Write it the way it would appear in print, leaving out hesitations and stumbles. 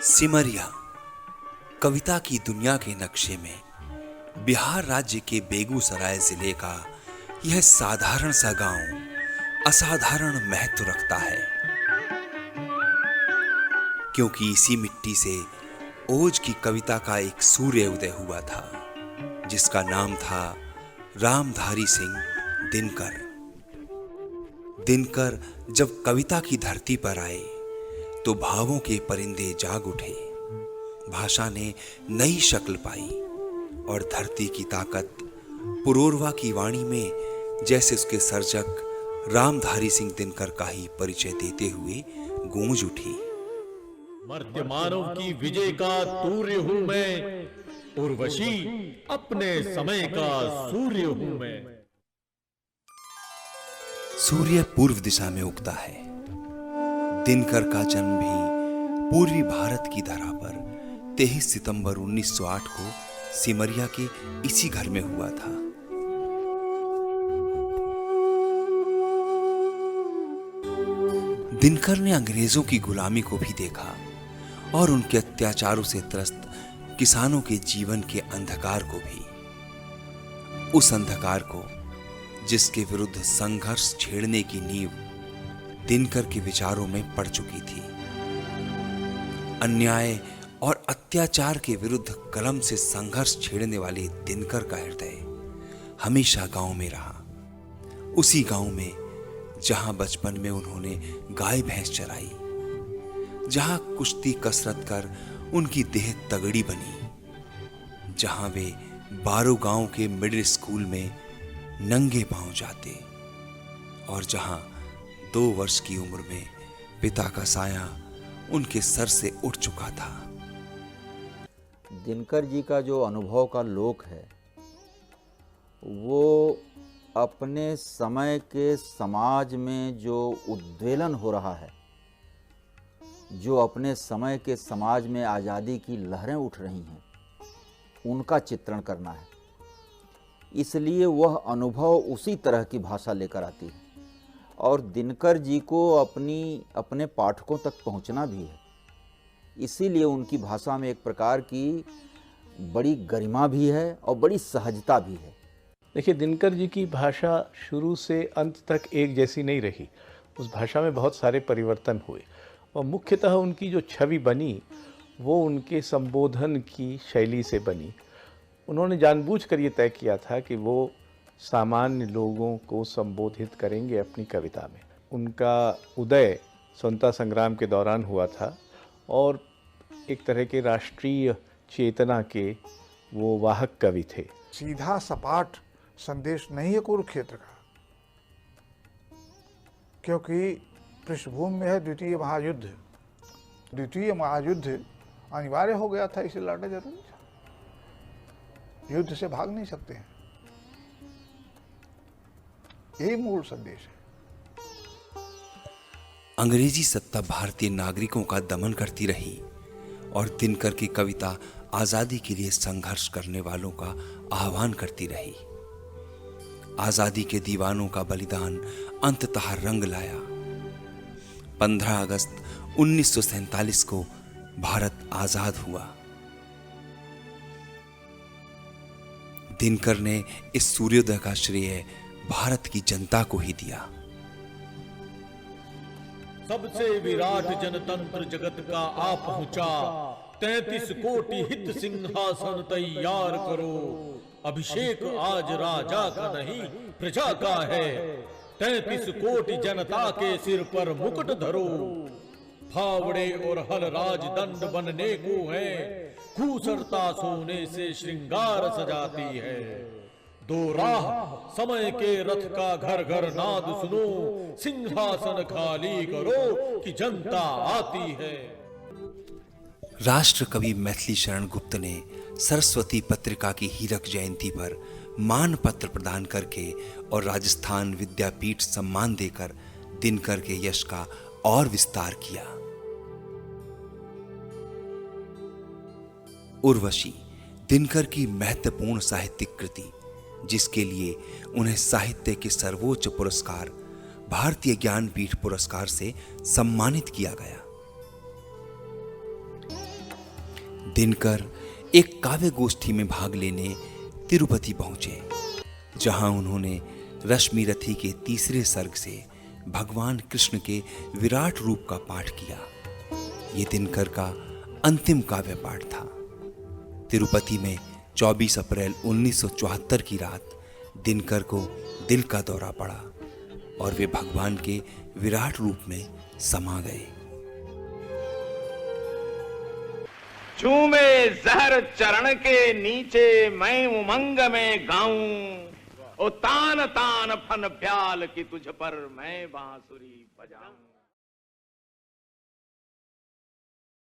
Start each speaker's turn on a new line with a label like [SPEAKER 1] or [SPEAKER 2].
[SPEAKER 1] सिमरिया कविता की दुनिया के नक्शे में बिहार राज्य के बेगूसराय जिले का यह साधारण सा गांव असाधारण महत्व रखता है, क्योंकि इसी मिट्टी से ओज की कविता का एक सूर्य उदय हुआ था, जिसका नाम था रामधारी सिंह दिनकर। दिनकर जब कविता की धरती पर आए तो भावों के परिंदे जाग उठे, भाषा ने नई शक्ल पाई और धरती की ताकत पुरोरवा की वाणी में जैसे उसके सर्जक रामधारी सिंह दिनकर का ही परिचय देते हुए गूंज उठी।
[SPEAKER 2] मर्त्य मानव की विजय का तूर्य हूं मैं, उर्वशी अपने समय का सूर्य हूं मैं।
[SPEAKER 1] सूर्य पूर्व दिशा में उगता है। दिनकर का जन्म भी पूर्वी भारत की धरा पर 23 सितंबर 1908 को सिमरिया के इसी घर में हुआ था। दिनकर ने अंग्रेजों की गुलामी को भी देखा और उनके अत्याचारों से त्रस्त किसानों के जीवन के अंधकार को भी। उस अंधकार को जिसके विरुद्ध संघर्ष छेड़ने की नींव दिनकर के विचारों में पड़ चुकी थी। अन्याय और अत्याचार के विरुद्ध कलम से संघर्ष छेड़ने वाले दिनकर का हृदय हमेशा गांव में रहा। उसी गांव में जहां बचपन में उन्होंने गाय भैंस चराई, जहां कुश्ती कसरत कर उनकी देह तगड़ी बनी, जहां वे 12 गांव के मिडिल स्कूल में नंगे पांव जाते और जहां 2 वर्ष की उम्र में पिता का साया उनके सर से उठ चुका था।
[SPEAKER 3] दिनकर जी का जो अनुभव का लोक है वो अपने समय के समाज में जो उद्वेलन हो रहा है, जो अपने समय के समाज में आज़ादी की लहरें उठ रही हैं, उनका चित्रण करना है। इसलिए वह अनुभव उसी तरह की भाषा लेकर आती है और दिनकर जी को अपने पाठकों तक पहुंचना भी है। इसीलिए उनकी भाषा में एक प्रकार की बड़ी गरिमा भी है और बड़ी सहजता भी है।
[SPEAKER 4] देखिए, दिनकर जी की भाषा शुरू से अंत तक एक जैसी नहीं रही। उस भाषा में बहुत सारे परिवर्तन हुए और मुख्यतः उनकी जो छवि बनी वो उनके संबोधन की शैली से बनी। उन्होंने जानबूझकर ये तय किया था कि वो सामान्य लोगों को संबोधित करेंगे अपनी कविता में। उनका उदय स्वतंत्रता संग्राम के दौरान हुआ था और एक तरह के राष्ट्रीय चेतना के वो वाहक कवि थे।
[SPEAKER 5] सीधा सपाट संदेश नहीं है कुरुक्षेत्र का, क्योंकि पृष्ठभूमि में है द्वितीय महायुद्ध। द्वितीय महायुद्ध अनिवार्य हो गया था, इसे लड़ना जरूरी था। युद्ध से भाग नहीं सकते हैं, यही मूल संदेश है।
[SPEAKER 1] अंग्रेजी सत्ता भारतीय नागरिकों का दमन करती रही और दिनकर की कविता आजादी के लिए संघर्ष करने वालों का आह्वान करती रही। आजादी के दीवानों का बलिदान अंततः रंग लाया। 15 अगस्त 1947 को भारत आजाद हुआ। दिनकर ने इस सूर्योदय का श्रेय भारत की जनता को ही दिया।
[SPEAKER 2] सबसे विराट जनतंत्र जगत का आ पहुंचा, 33 कोटि हित सिंहासन तैयार करो। अभिषेक आज राजा का नहीं प्रजा का है, 33 कोटि जनता के सिर पर मुकुट धरो। फावड़े और हल राज दंड बनने को है, खूसरता सोने से श्रृंगार सजाती है। 2 राह समय के रथ का घर घर नाद सुनो, सिंहासन खाली करो कि जनता आती है।
[SPEAKER 1] राष्ट्र कवि मैथिली शरण गुप्त ने सरस्वती पत्रिका की हीरक जयंती पर मान पत्र प्रदान करके और राजस्थान विद्यापीठ सम्मान देकर दिनकर के यश का और विस्तार किया। उर्वशी दिनकर की महत्वपूर्ण साहित्यिक कृति, जिसके लिए उन्हें साहित्य के सर्वोच्च पुरस्कार भारतीय ज्ञानपीठ पुरस्कार से सम्मानित किया गया। दिनकर एक काव्य गोष्ठी में भाग लेने तिरुपति पहुंचे, जहां उन्होंने रश्मिरथी के तीसरे सर्ग से भगवान कृष्ण के विराट रूप का पाठ किया। ये दिनकर का अंतिम काव्य पाठ था। तिरुपति में 24 अप्रैल 1974 की रात दिनकर को दिल का दौरा पड़ा और वे भगवान के विराट रूप में समा गए।
[SPEAKER 6] झूमे जहर चरण के नीचे मैं उमंग में गाऊं, ओ तान तान फन प्याल की तुझ पर मैं बांसुरी बजाऊं।